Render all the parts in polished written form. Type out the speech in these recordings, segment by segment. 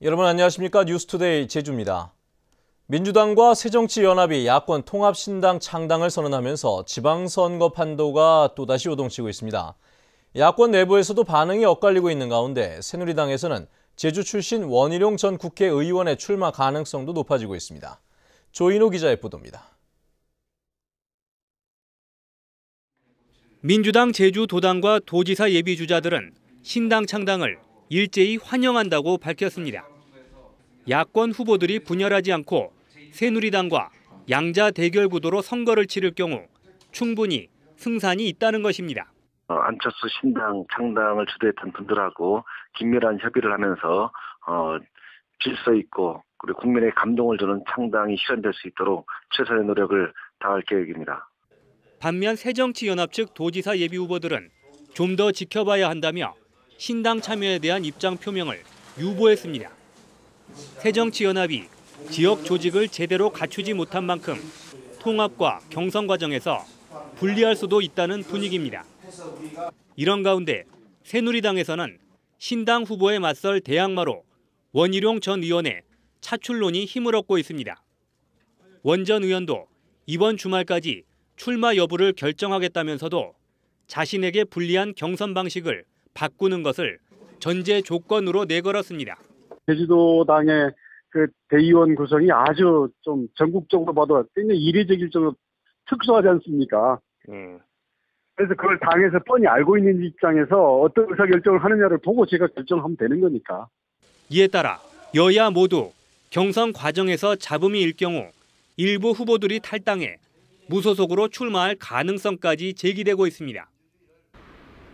여러분 안녕하십니까? 뉴스투데이 제주입니다. 민주당과 새정치연합이 야권 통합신당 창당을 선언하면서 지방선거 판도가 또다시 요동치고 있습니다. 야권 내부에서도 반응이 엇갈리고 있는 가운데 새누리당에서는 제주 출신 원희룡 전 국회의원의 출마 가능성도 높아지고 있습니다. 조인호 기자의 보도입니다. 민주당 제주도당과 도지사 예비주자들은 신당 창당을 일제히 환영한다고 밝혔습니다. 야권 후보들이 분열하지 않고 새누리당과 양자 대결 구도로 선거를 치를 경우 충분히 승산이 있다는 것입니다. 안철수 신당 창당을 주도했던 분들하고 긴밀한 협의를 하면서 질서 있고 그리고 국민의 감동을 주는 창당이 실현될 수 있도록 최선의 노력을 다할 계획입니다. 반면 새정치연합 측 도지사 예비 후보들은 좀 더 지켜봐야 한다며 신당 참여에 대한 입장 표명을 유보했습니다. 새정치연합이 지역 조직을 제대로 갖추지 못한 만큼 통합과 경선 과정에서 불리할 수도 있다는 분위기입니다. 이런 가운데 새누리당에서는 신당 후보에 맞설 대항마로 원희룡 전 의원의 차출론이 힘을 얻고 있습니다. 원 전 의원도 이번 주말까지 출마 여부를 결정하겠다면서도 자신에게 불리한 경선 방식을 바꾸는 것을 전제 조건으로 내걸었습니다. 제주도당의 그 대의원 구성이 아주 좀 전국적으로 봐도 굉장히 이례적일 정도로 특수하지 않습니까? 그래서 그걸 당에서 뻔히 알고 있는 입장에서 어떤 의사결정을 하느냐를 보고 제가 결정하면 되는 거니까. 이에 따라 여야 모두 경선 과정에서 잡음이 일 경우 일부 후보들이 탈당해 무소속으로 출마할 가능성까지 제기되고 있습니다.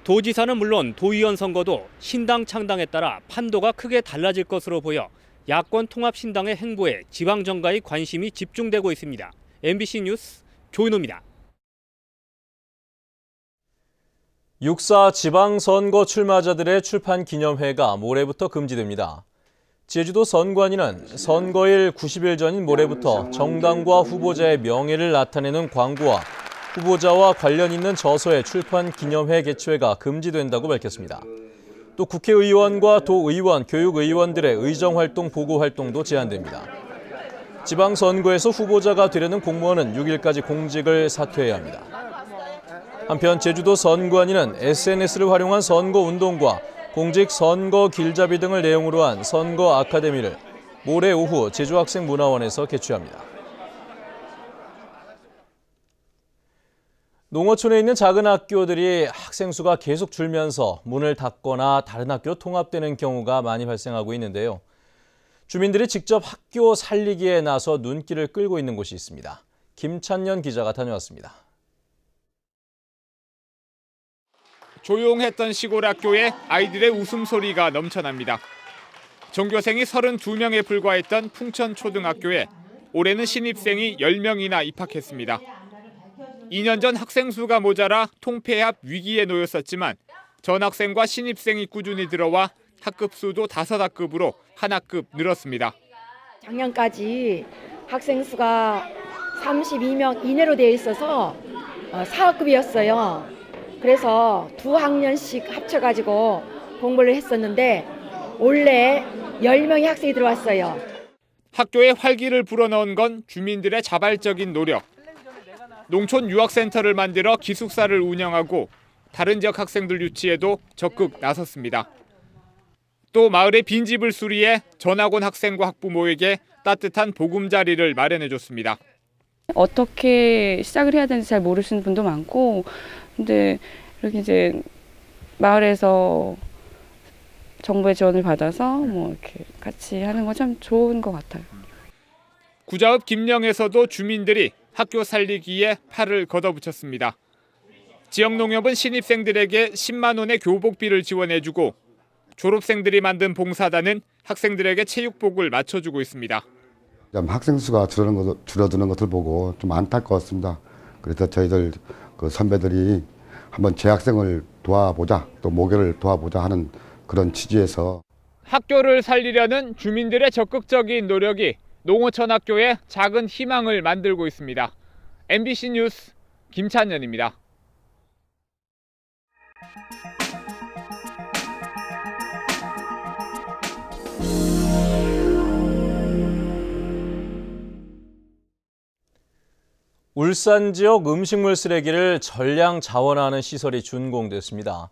도지사는 물론 도의원 선거도 신당 창당에 따라 판도가 크게 달라질 것으로 보여 야권 통합신당의 행보에 지방정가의 관심이 집중되고 있습니다. MBC 뉴스 조인호입니다. 6.4 지방선거 출마자들의 출판 기념회가 모레부터 금지됩니다. 제주도 선관위는 선거일 90일 전인 모레부터 정당과 후보자의 명예를 나타내는 광고와 후보자와 관련 있는 저서의 출판 기념회 개최가 금지된다고 밝혔습니다. 또 국회의원과 도의원, 교육의원들의 의정활동, 보고활동도 제한됩니다. 지방선거에서 후보자가 되려는 공무원은 6일까지 공직을 사퇴해야 합니다. 한편 제주도 선관위는 SNS를 활용한 선거운동과 공직 선거 길잡이 등을 내용으로 한 선거 아카데미를 모레 오후 제주학생문화원에서 개최합니다. 농어촌에 있는 작은 학교들이 학생 수가 계속 줄면서 문을 닫거나 다른 학교로 통합되는 경우가 많이 발생하고 있는데요. 주민들이 직접 학교 살리기에 나서 눈길을 끌고 있는 곳이 있습니다. 김찬년 기자가 다녀왔습니다. 조용했던 시골 학교에 아이들의 웃음소리가 넘쳐납니다. 전교생이 32명에 불과했던 풍천초등학교에 올해는 신입생이 10명이나 입학했습니다. 2년 전 학생 수가 모자라 통폐합 위기에 놓였었지만 전학생과 신입생이 꾸준히 들어와 학급 수도 5학급으로 한 학급 늘었습니다. 작년까지 학생 수가 32명 이내로 되어 있어서 4학급이었어요. 그래서 2학년씩 합쳐가지고 공부를 했었는데 올해 10명의 학생이 들어왔어요. 학교에 활기를 불어넣은 건 주민들의 자발적인 노력. 농촌 유학센터를 만들어 기숙사를 운영하고 다른 지역 학생들 유치에도 적극 나섰습니다. 또 마을의 빈집을 수리해 전학온 학생과 학부모에게 따뜻한 보금자리를 마련해줬습니다. 어떻게 시작을 해야 되는지 잘 모르시는 분도 많고, 근데 이렇게 이제 마을에서 정부의 지원을 받아서 이렇게 같이 하는 건 참 좋은 것 같아요. 구자읍 김령에서도 주민들이 학교 살리기에 팔을 걷어붙였습니다. 지역농협은 신입생들에게 10만 원의 교복비를 지원해주고 졸업생들이 만든 봉사단은 학생들에게 체육복을 맞춰주고 있습니다. 학생 수가 줄어드는 것을 보고 좀 안타까웠습니다. 그래서 저희들 선배들이 한번 재학생을 도와보자, 또 모교를 도와보자 하는 그런 취지에서 학교를 살리려는 주민들의 적극적인 노력이 농어촌 학교에 작은 희망을 만들고 있습니다. MBC 뉴스 김찬년입니다. 울산 지역 음식물 쓰레기를 전량 자원화하는 시설이 준공됐습니다.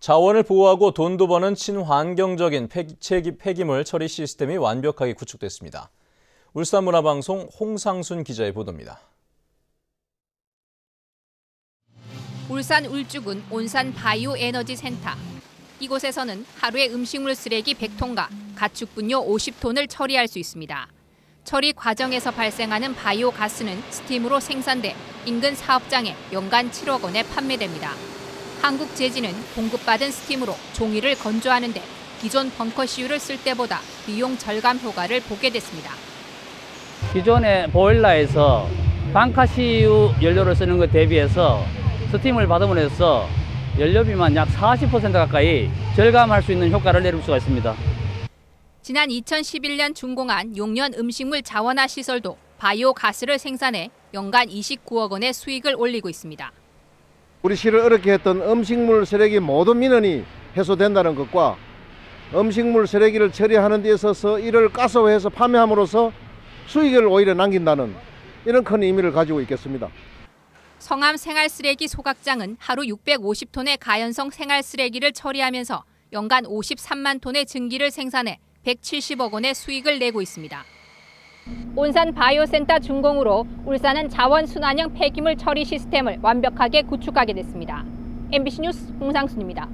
자원을 보호하고 돈도 버는 친환경적인 폐기물 처리 시스템이 완벽하게 구축됐습니다. 울산문화방송 홍상순 기자의 보도입니다. 울산 울주군 온산 바이오 에너지 센터. 이곳에서는 하루에 음식물 쓰레기 100톤과 가축 분뇨 50톤을 처리할 수 있습니다. 처리 과정에서 발생하는 바이오 가스는 스팀으로 생산돼 인근 사업장에 연간 7억 원에 판매됩니다. 한국제지는 공급받은 스팀으로 종이를 건조하는 데 기존 벙커시유를 쓸 때보다 비용 절감 효과를 보게 됐습니다. 기존의 보일러에서 방카시유 연료를 쓰는 것 대비해서 스팀을 받음으로써 연료비만 약 40% 가까이 절감할 수 있는 효과를 내릴 수가 있습니다. 지난 2011년 준공한 용년 음식물 자원화 시설도 바이오 가스를 생산해 연간 29억 원의 수익을 올리고 있습니다. 우리 시를 어렵게 했던 음식물 쓰레기 모든 민원이 해소된다는 것과 음식물 쓰레기를 처리하는 데 있어서 이를 가스화해서 판매함으로써 수익을 오히려 남긴다는 이런 큰 의미를 가지고 있겠습니다. 성암 생활쓰레기 소각장은 하루 650톤의 가연성 생활쓰레기를 처리하면서 연간 53만 톤의 증기를 생산해 170억 원의 수익을 내고 있습니다. 온산 바이오센터 준공으로 울산은 자원순환형 폐기물 처리 시스템을 완벽하게 구축하게 됐습니다. MBC 뉴스 홍상순입니다.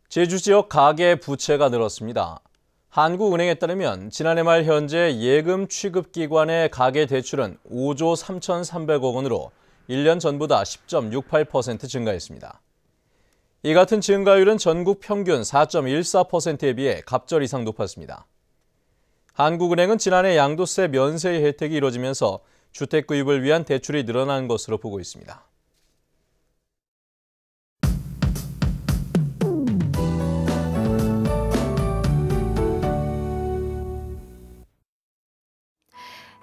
제주 지역 가계 부채가 늘었습니다. 한국은행에 따르면 지난해 말 현재 예금 취급기관의 가계 대출은 5조 3,300억 원으로 1년 전보다 10.68% 증가했습니다. 이 같은 증가율은 전국 평균 4.14%에 비해 갑절 이상 높았습니다. 한국은행은 지난해 양도세 면세 혜택이 이뤄지면서 주택 구입을 위한 대출이 늘어난 것으로 보고 있습니다.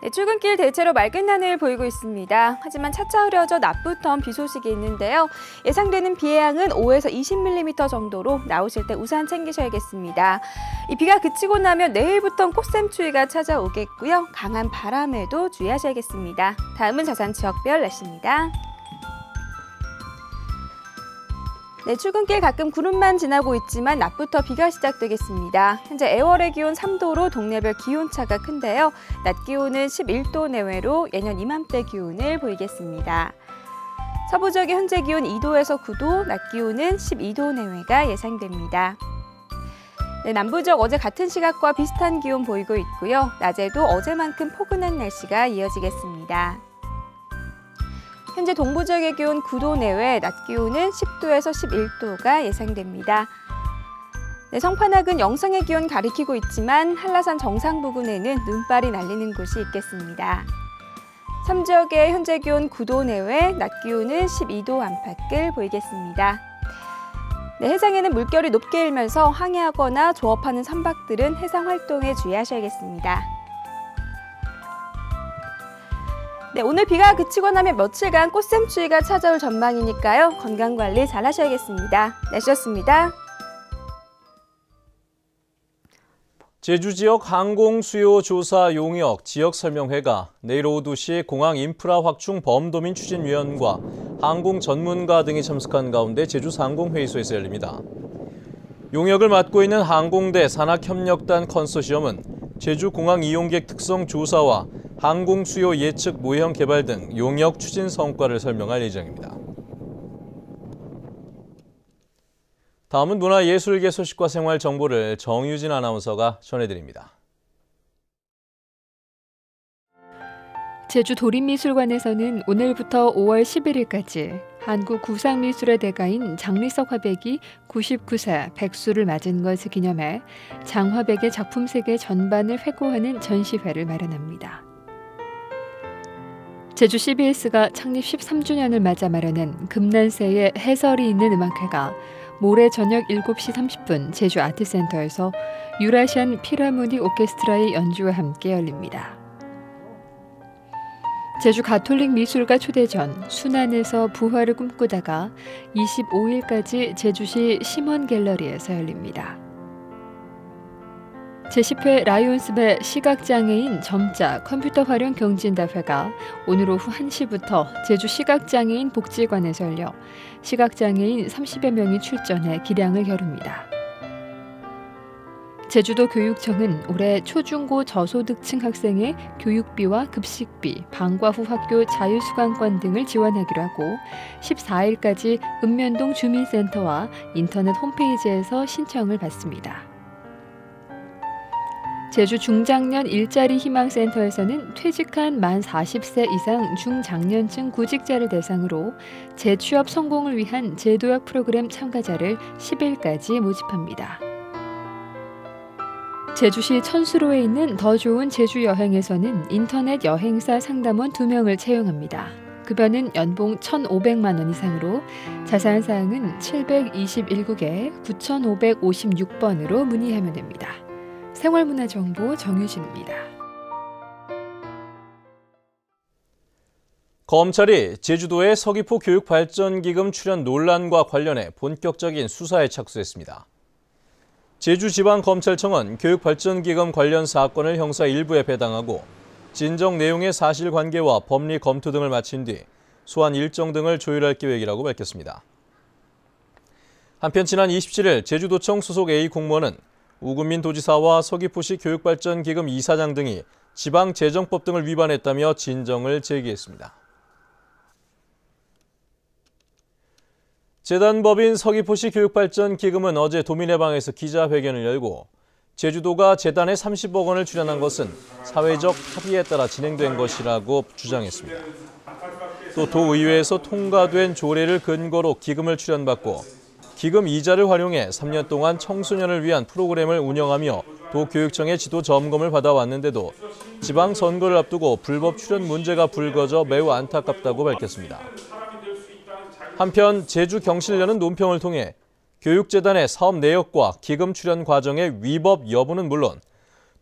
네, 출근길 대체로 맑은 하늘 보이고 있습니다. 하지만 차차 흐려져 낮부터 비 소식이 있는데요. 예상되는 비의 양은 5에서 20mm 정도로 나오실 때 우산 챙기셔야겠습니다. 이 비가 그치고 나면 내일부터는 꽃샘추위가 찾아오겠고요. 강한 바람에도 주의하셔야겠습니다. 다음은 자산 지역별 날씨입니다. 네, 출근길 가끔 구름만 지나고 있지만 낮부터 비가 시작되겠습니다. 현재 애월의 기온 3도로 동네별 기온차가 큰데요. 낮 기온은 11도 내외로 예년 이맘때 기온을 보이겠습니다. 서부 지역의 현재 기온 2도에서 9도, 낮 기온은 12도 내외가 예상됩니다. 네, 남부 지역 어제 같은 시각과 비슷한 기온 보이고 있고요. 낮에도 어제만큼 포근한 날씨가 이어지겠습니다. 현재 동부 지역의 기온 9도 내외, 낮 기온은 10도에서 11도가 예상됩니다. 네, 성판악은 영상의 기온 가리키고 있지만 한라산 정상 부근에는 눈발이 날리는 곳이 있겠습니다. 섬지역의 현재 기온 9도 내외, 낮 기온은 12도 안팎을 보이겠습니다. 네, 해상에는 물결이 높게 일면서 항해하거나 조업하는 선박들은 해상 활동에 주의하셔야겠습니다. 네, 오늘 비가 그치고 나면 며칠간 꽃샘추위가 찾아올 전망이니까요. 건강관리 잘 하셔야겠습니다. 날씨였습니다. 제주 지역 항공수요 조사 용역 지역설명회가 내일 오후 2시 공항 인프라 확충 범도민 추진위원과 항공 전문가 등이 참석한 가운데 제주상공회의소에서 열립니다. 용역을 맡고 있는 항공대 산학협력단 컨소시엄은 제주공항 이용객 특성 조사와 항공수요 예측 모형 개발 등 용역 추진 성과를 설명할 예정입니다. 다음은 문화예술계 소식과 생활 정보를 정유진 아나운서가 전해드립니다. 제주 도립미술관에서는 오늘부터 5월 11일까지 한국 구상미술의 대가인 장리석 화백이 99사 백수를 맞은 것을 기념해 장화백의 작품 세계 전반을 회고하는 전시회를 마련합니다. 제주 CBS가 창립 13주년을 맞아 마련한 금난새의 해설이 있는 음악회가 모레 저녁 7시 30분 제주 아트센터에서 유라시안 필하모닉 오케스트라의 연주와 함께 열립니다. 제주 가톨릭 미술가 초대전 순안에서 부활을 꿈꾸다가 25일까지 제주시 심원 갤러리에서 열립니다. 제10회 라이온스배 시각장애인 점자 컴퓨터 활용 경진대회가 오늘 오후 1시부터 제주 시각장애인 복지관에서 열려 시각장애인 30여 명이 출전해 기량을 겨룹니다. 제주도 교육청은 올해 초중고 저소득층 학생의 교육비와 급식비, 방과 후 학교 자유수강권 등을 지원하기로 하고 14일까지 읍면동 주민센터와 인터넷 홈페이지에서 신청을 받습니다. 제주 중장년 일자리 희망센터에서는 퇴직한 만 40세 이상 중장년층 구직자를 대상으로 재취업 성공을 위한 제도약 프로그램 참가자를 10일까지 모집합니다. 제주시 천수로에 있는 더 좋은 제주 여행에서는 인터넷 여행사 상담원 2명을 채용합니다. 급여는 연봉 1,500만 원 이상으로 자세한 사항은 721국에 9,556번으로 문의하면 됩니다. 생활문화정보 정유진입니다. 검찰이 제주도의 서귀포 교육발전기금 출연 논란과 관련해 본격적인 수사에 착수했습니다. 제주지방검찰청은 교육발전기금 관련 사건을 형사 1부에 배당하고 진정 내용의 사실관계와 법리 검토 등을 마친 뒤 소환 일정 등을 조율할 계획이라고 밝혔습니다. 한편 지난 27일 제주도청 소속 A 공무원은 우금민 도지사와 서귀포시 교육발전기금 이사장 등이 지방재정법 등을 위반했다며 진정을 제기했습니다. 재단법인 서귀포시 교육발전기금은 어제 도민회방에서 기자회견을 열고 제주도가 재단에 30억 원을 출연한 것은 사회적 합의에 따라 진행된 것이라고 주장했습니다. 또 도의회에서 통과된 조례를 근거로 기금을 출연받고 기금 이자를 활용해 3년 동안 청소년을 위한 프로그램을 운영하며 도교육청의 지도 점검을 받아왔는데도 지방선거를 앞두고 불법 출연 문제가 불거져 매우 안타깝다고 밝혔습니다. 한편 제주경실련은 논평을 통해 교육재단의 사업 내역과 기금 출연 과정의 위법 여부는 물론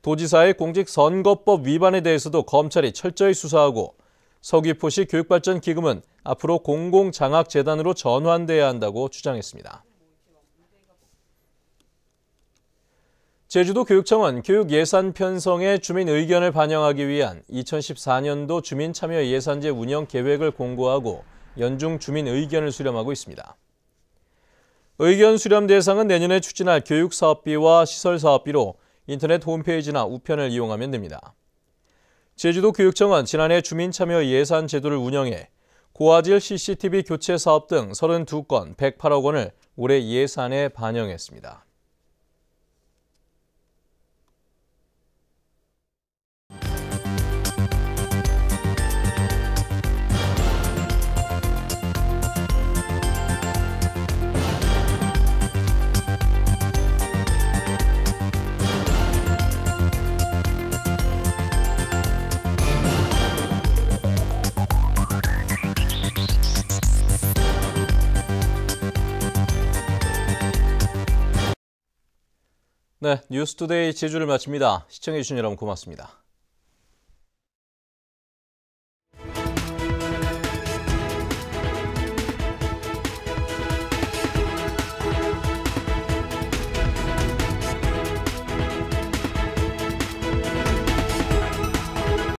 도지사의 공직선거법 위반에 대해서도 검찰이 철저히 수사하고 서귀포시 교육발전기금은 앞으로 공공장학재단으로 전환돼야 한다고 주장했습니다. 제주도 교육청은 교육 예산 편성에 주민 의견을 반영하기 위한 2014년도 주민참여 예산제 운영 계획을 공고하고 연중 주민 의견을 수렴하고 있습니다. 의견 수렴 대상은 내년에 추진할 교육사업비와 시설사업비로 인터넷 홈페이지나 우편을 이용하면 됩니다. 제주도 교육청은 지난해 주민참여 예산 제도를 운영해 고화질 CCTV 교체 사업 등 32건 108억 원을 올해 예산에 반영했습니다. 네, 뉴스투데이 제주를 마칩니다. 시청해주신 여러분 고맙습니다.